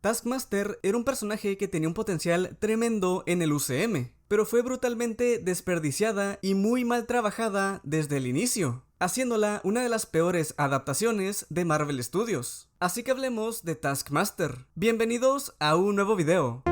Taskmaster era un personaje que tenía un potencial tremendo en el UCM, pero fue brutalmente desperdiciada y muy mal trabajada desde el inicio, haciéndola una de las peores adaptaciones de Marvel Studios. Así que hablemos de Taskmaster. Bienvenidos a un nuevo video.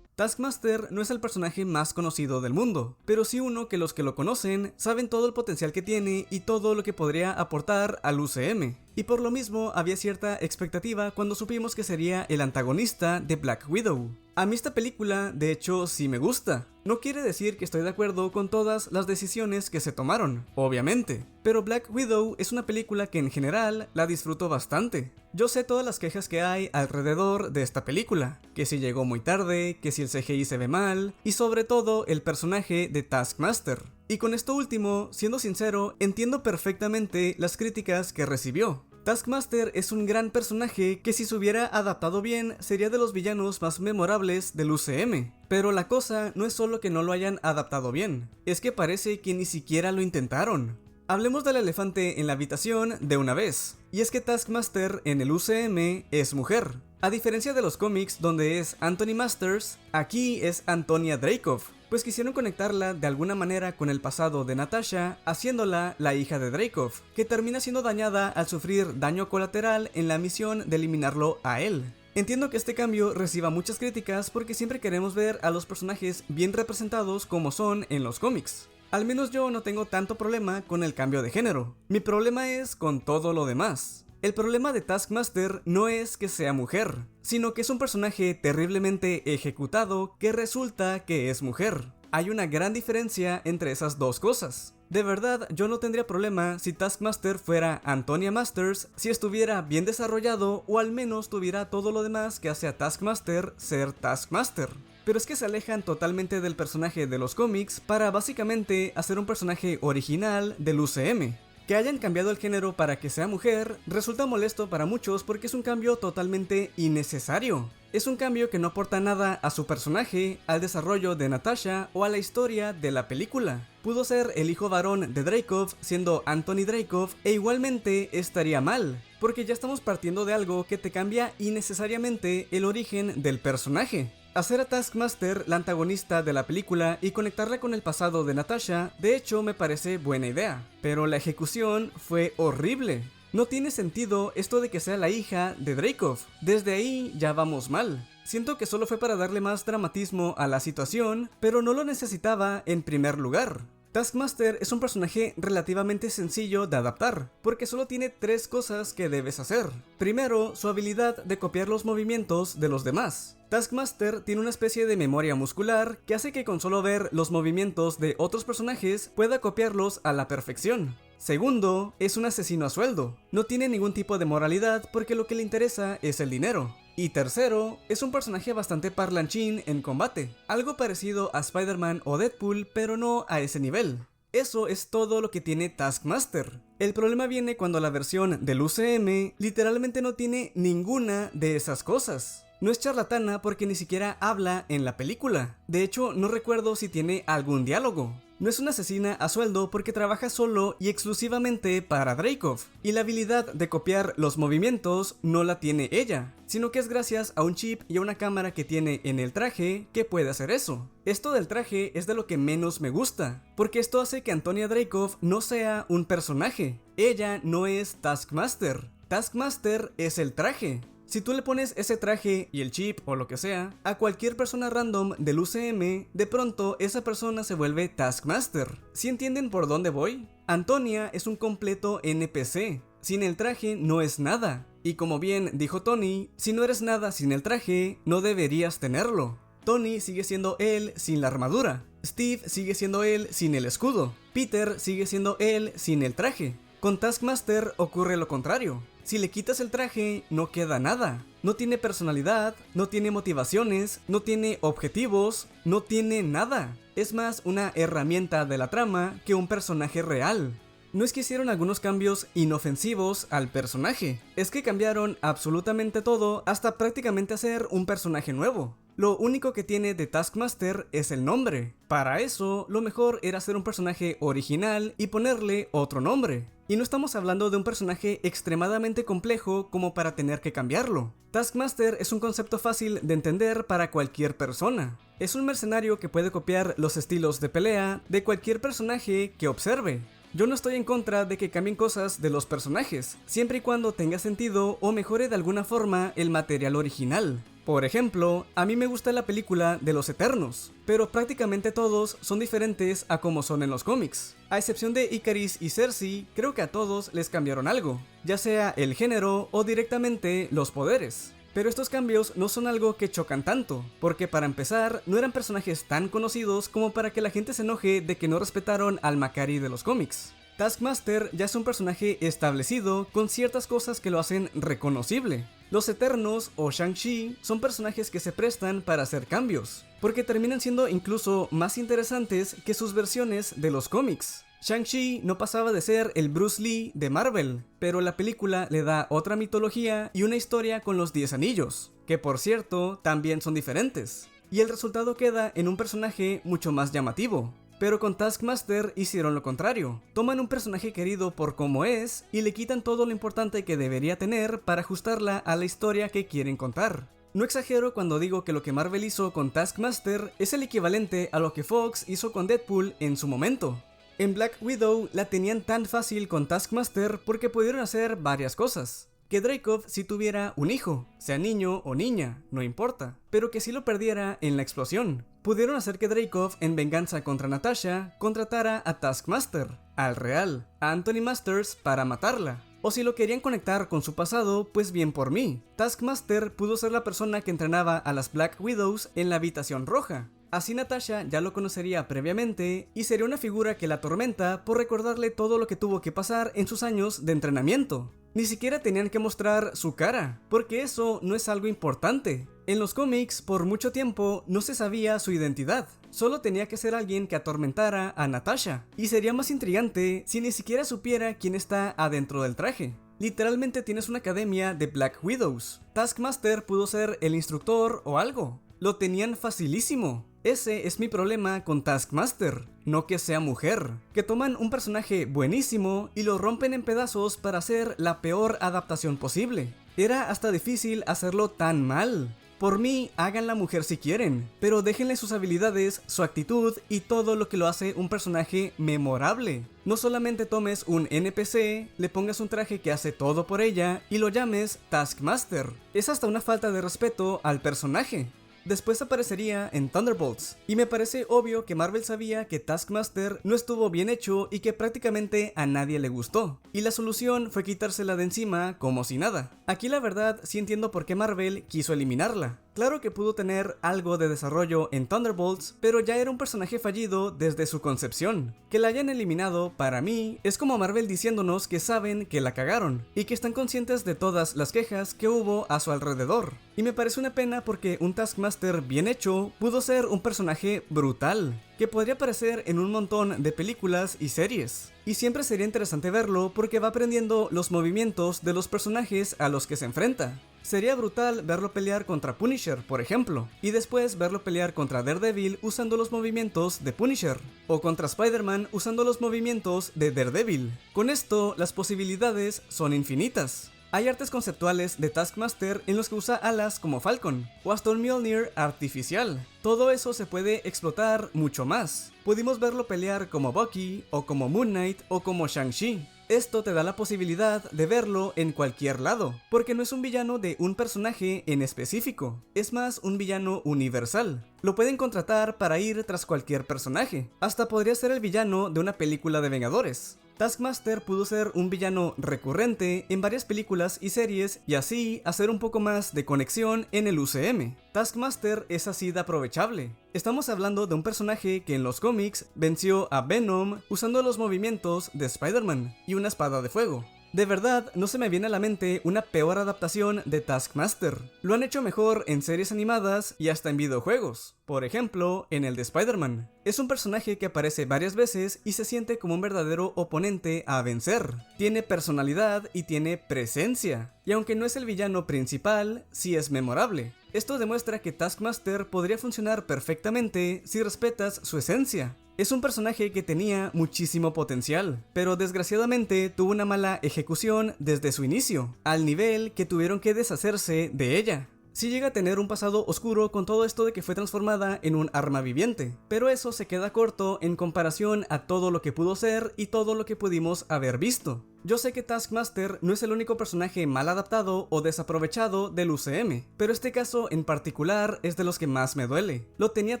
Taskmaster no es el personaje más conocido del mundo, pero sí uno que los que lo conocen saben todo el potencial que tiene y todo lo que podría aportar al UCM. Y por lo mismo había cierta expectativa cuando supimos que sería el antagonista de Black Widow. A mí esta película, de hecho, sí me gusta. No quiere decir que estoy de acuerdo con todas las decisiones que se tomaron, obviamente. Pero Black Widow es una película que en general la disfruto bastante. Yo sé todas las quejas que hay alrededor de esta película. Que si llegó muy tarde, que si el CGI se ve mal, y sobre todo el personaje de Taskmaster. Y con esto último, siendo sincero, entiendo perfectamente las críticas que recibió. Taskmaster es un gran personaje que si se hubiera adaptado bien sería de los villanos más memorables del UCM. Pero la cosa no es solo que no lo hayan adaptado bien, es que parece que ni siquiera lo intentaron. Hablemos del elefante en la habitación de una vez, y es que Taskmaster en el UCM es mujer. A diferencia de los cómics donde es Anthony Masters, aquí es Antonia Dreykov, pues quisieron conectarla de alguna manera con el pasado de Natasha, haciéndola la hija de Dreykov, que termina siendo dañada al sufrir daño colateral en la misión de eliminarlo a él. Entiendo que este cambio reciba muchas críticas porque siempre queremos ver a los personajes bien representados como son en los cómics. Al menos yo no tengo tanto problema con el cambio de género. Mi problema es con todo lo demás. El problema de Taskmaster no es que sea mujer, sino que es un personaje terriblemente ejecutado que resulta que es mujer. Hay una gran diferencia entre esas dos cosas. De verdad, yo no tendría problema si Taskmaster fuera Antonia Masters si estuviera bien desarrollado o al menos tuviera todo lo demás que hace a Taskmaster ser Taskmaster. Pero es que se alejan totalmente del personaje de los cómics para básicamente hacer un personaje original del UCM. Que hayan cambiado el género para que sea mujer resulta molesto para muchos porque es un cambio totalmente innecesario. Es un cambio que no aporta nada a su personaje, al desarrollo de Natasha o a la historia de la película. Pudo ser el hijo varón de Dreykov siendo Anthony Dreykov e igualmente estaría mal, porque ya estamos partiendo de algo que te cambia innecesariamente el origen del personaje. Hacer a Taskmaster la antagonista de la película y conectarla con el pasado de Natasha, de hecho me parece buena idea, pero la ejecución fue horrible. No tiene sentido esto de que sea la hija de Dreykov, desde ahí ya vamos mal. Siento que solo fue para darle más dramatismo a la situación, pero no lo necesitaba en primer lugar. Taskmaster es un personaje relativamente sencillo de adaptar, porque solo tiene 3 cosas que debes hacer. Primero, su habilidad de copiar los movimientos de los demás. Taskmaster tiene una especie de memoria muscular que hace que con solo ver los movimientos de otros personajes pueda copiarlos a la perfección. Segundo, es un asesino a sueldo. No tiene ningún tipo de moralidad porque lo que le interesa es el dinero. Y tercero, es un personaje bastante parlanchín en combate, algo parecido a Spider-Man o Deadpool, pero no a ese nivel. Eso es todo lo que tiene Taskmaster. El problema viene cuando la versión del UCM literalmente no tiene ninguna de esas cosas. No es charlatana porque ni siquiera habla en la película. De hecho, no recuerdo si tiene algún diálogo. No es una asesina a sueldo porque trabaja solo y exclusivamente para Dreykov, y la habilidad de copiar los movimientos no la tiene ella, sino que es gracias a un chip y a una cámara que tiene en el traje que puede hacer eso. Esto del traje es de lo que menos me gusta, porque esto hace que Antonia Dreykov no sea un personaje. Ella no es Taskmaster. Taskmaster es el traje. Si tú le pones ese traje y el chip o lo que sea a cualquier persona random del UCM, de pronto esa persona se vuelve Taskmaster. ¿Sí entienden por dónde voy? Antonia es un completo NPC. Sin el traje no es nada. Y como bien dijo Tony, si no eres nada sin el traje, no deberías tenerlo. Tony sigue siendo él sin la armadura. Steve sigue siendo él sin el escudo. Peter sigue siendo él sin el traje. Con Taskmaster ocurre lo contrario. Si le quitas el traje, no queda nada. No tiene personalidad, no tiene motivaciones, no tiene objetivos, no tiene nada. Es más una herramienta de la trama que un personaje real. No es que hicieron algunos cambios inofensivos al personaje, es que cambiaron absolutamente todo hasta prácticamente hacer un personaje nuevo. Lo único que tiene de Taskmaster es el nombre. Para eso, lo mejor era hacer un personaje original y ponerle otro nombre. Y no estamos hablando de un personaje extremadamente complejo como para tener que cambiarlo. Taskmaster es un concepto fácil de entender para cualquier persona. Es un mercenario que puede copiar los estilos de pelea de cualquier personaje que observe. Yo no estoy en contra de que cambien cosas de los personajes, siempre y cuando tenga sentido o mejore de alguna forma el material original. Por ejemplo, a mí me gusta la película de los Eternos, pero prácticamente todos son diferentes a como son en los cómics. A excepción de Ikaris y Cersei, creo que a todos les cambiaron algo, ya sea el género o directamente los poderes. Pero estos cambios no son algo que chocan tanto, porque para empezar, no eran personajes tan conocidos como para que la gente se enoje de que no respetaron al Makari de los cómics. Taskmaster ya es un personaje establecido con ciertas cosas que lo hacen reconocible. Los Eternos o Shang-Chi son personajes que se prestan para hacer cambios, porque terminan siendo incluso más interesantes que sus versiones de los cómics. Shang-Chi no pasaba de ser el Bruce Lee de Marvel, pero la película le da otra mitología y una historia con los 10 anillos, que por cierto también son diferentes, y el resultado queda en un personaje mucho más llamativo. Pero con Taskmaster hicieron lo contrario, toman un personaje querido por cómo es y le quitan todo lo importante que debería tener para ajustarla a la historia que quieren contar. No exagero cuando digo que lo que Marvel hizo con Taskmaster es el equivalente a lo que Fox hizo con Deadpool en su momento. En Black Widow la tenían tan fácil con Taskmaster porque pudieron hacer varias cosas. Que Dreykov sí tuviera un hijo, sea niño o niña, no importa, pero que sí lo perdiera en la explosión. Pudieron hacer que Dreykov, en venganza contra Natasha, contratara a Taskmaster, al real, a Anthony Masters para matarla. O si lo querían conectar con su pasado, pues bien por mí. Taskmaster pudo ser la persona que entrenaba a las Black Widows en la habitación roja. Así Natasha ya lo conocería previamente y sería una figura que la atormenta por recordarle todo lo que tuvo que pasar en sus años de entrenamiento. Ni siquiera tenían que mostrar su cara, porque eso no es algo importante. En los cómics, por mucho tiempo, no se sabía su identidad. Solo tenía que ser alguien que atormentara a Natasha. Y sería más intrigante si ni siquiera supiera quién está adentro del traje. Literalmente tienes una academia de Black Widows. Taskmaster pudo ser el instructor o algo. Lo tenían facilísimo. Ese es mi problema con Taskmaster, no que sea mujer, que toman un personaje buenísimo y lo rompen en pedazos para hacer la peor adaptación posible. Era hasta difícil hacerlo tan mal. Por mí, hagan la mujer si quieren, pero déjenle sus habilidades, su actitud y todo lo que lo hace un personaje memorable. No solamente tomes un NPC, le pongas un traje que hace todo por ella y lo llames Taskmaster. Es hasta una falta de respeto al personaje. Después aparecería en Thunderbolts, y me parece obvio que Marvel sabía que Taskmaster no estuvo bien hecho y que prácticamente a nadie le gustó, y la solución fue quitársela de encima como si nada. Aquí la verdad sí entiendo por qué Marvel quiso eliminarla. Claro que pudo tener algo de desarrollo en Thunderbolts, pero ya era un personaje fallido desde su concepción. Que la hayan eliminado, para mí, es como Marvel diciéndonos que saben que la cagaron, y que están conscientes de todas las quejas que hubo a su alrededor. Y me parece una pena porque un Taskmaster bien hecho pudo ser un personaje brutal, que podría aparecer en un montón de películas y series. Y siempre sería interesante verlo porque va aprendiendo los movimientos de los personajes a los que se enfrenta. Sería brutal verlo pelear contra Punisher, por ejemplo, y después verlo pelear contra Daredevil usando los movimientos de Punisher, o contra Spider-Man usando los movimientos de Daredevil. Con esto, las posibilidades son infinitas. Hay artes conceptuales de Taskmaster en los que usa alas como Falcon, o hasta un Mjolnir artificial. Todo eso se puede explotar mucho más. Pudimos verlo pelear como Bucky, o como Moon Knight, o como Shang-Chi. Esto te da la posibilidad de verlo en cualquier lado, porque no es un villano de un personaje en específico, es más un villano universal. Lo pueden contratar para ir tras cualquier personaje, hasta podría ser el villano de una película de Vengadores. Taskmaster pudo ser un villano recurrente en varias películas y series y así hacer un poco más de conexión en el UCM. Taskmaster es así de aprovechable. Estamos hablando de un personaje que en los cómics venció a Venom usando los movimientos de Spider-Man y una espada de fuego. De verdad, no se me viene a la mente una peor adaptación de Taskmaster. Lo han hecho mejor en series animadas y hasta en videojuegos. Por ejemplo, en el de Spider-Man. Es un personaje que aparece varias veces y se siente como un verdadero oponente a vencer. Tiene personalidad y tiene presencia. Y aunque no es el villano principal, sí es memorable. Esto demuestra que Taskmaster podría funcionar perfectamente si respetas su esencia. Es un personaje que tenía muchísimo potencial, pero desgraciadamente tuvo una mala ejecución desde su inicio, al nivel que tuvieron que deshacerse de ella. Sí llega a tener un pasado oscuro con todo esto de que fue transformada en un arma viviente, pero eso se queda corto en comparación a todo lo que pudo ser y todo lo que pudimos haber visto. Yo sé que Taskmaster no es el único personaje mal adaptado o desaprovechado del UCM, pero este caso en particular es de los que más me duele. Lo tenía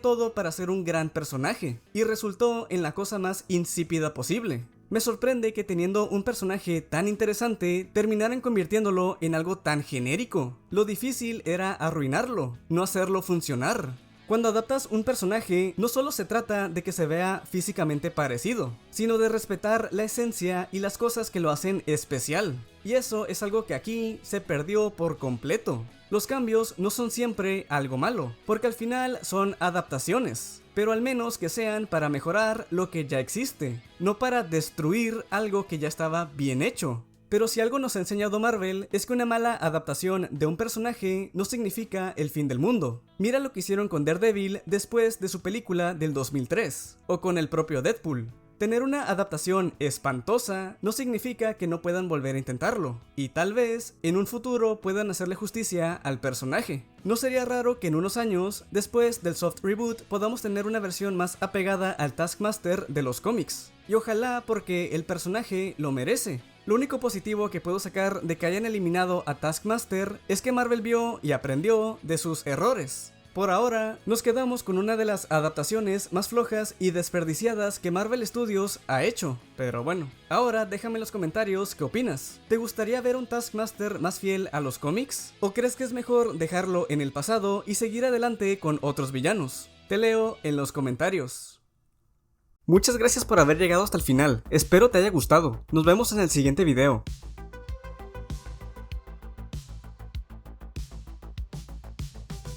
todo para ser un gran personaje, y resultó en la cosa más insípida posible. Me sorprende que teniendo un personaje tan interesante, terminaran convirtiéndolo en algo tan genérico. Lo difícil era arruinarlo, no hacerlo funcionar. Cuando adaptas un personaje, no solo se trata de que se vea físicamente parecido, sino de respetar la esencia y las cosas que lo hacen especial. Y eso es algo que aquí se perdió por completo. Los cambios no son siempre algo malo, porque al final son adaptaciones, pero al menos que sean para mejorar lo que ya existe, no para destruir algo que ya estaba bien hecho. Pero si algo nos ha enseñado Marvel es que una mala adaptación de un personaje no significa el fin del mundo. Mira lo que hicieron con Daredevil después de su película del 2003, o con el propio Deadpool. Tener una adaptación espantosa no significa que no puedan volver a intentarlo, y tal vez en un futuro puedan hacerle justicia al personaje. No sería raro que en unos años, después del soft reboot, podamos tener una versión más apegada al Taskmaster de los cómics. Y ojalá, porque el personaje lo merece. Lo único positivo que puedo sacar de que hayan eliminado a Taskmaster es que Marvel vio y aprendió de sus errores. Por ahora, nos quedamos con una de las adaptaciones más flojas y desperdiciadas que Marvel Studios ha hecho. Pero bueno, ahora déjame en los comentarios qué opinas. ¿Te gustaría ver un Taskmaster más fiel a los cómics? ¿O crees que es mejor dejarlo en el pasado y seguir adelante con otros villanos? Te leo en los comentarios. Muchas gracias por haber llegado hasta el final, espero te haya gustado. Nos vemos en el siguiente video.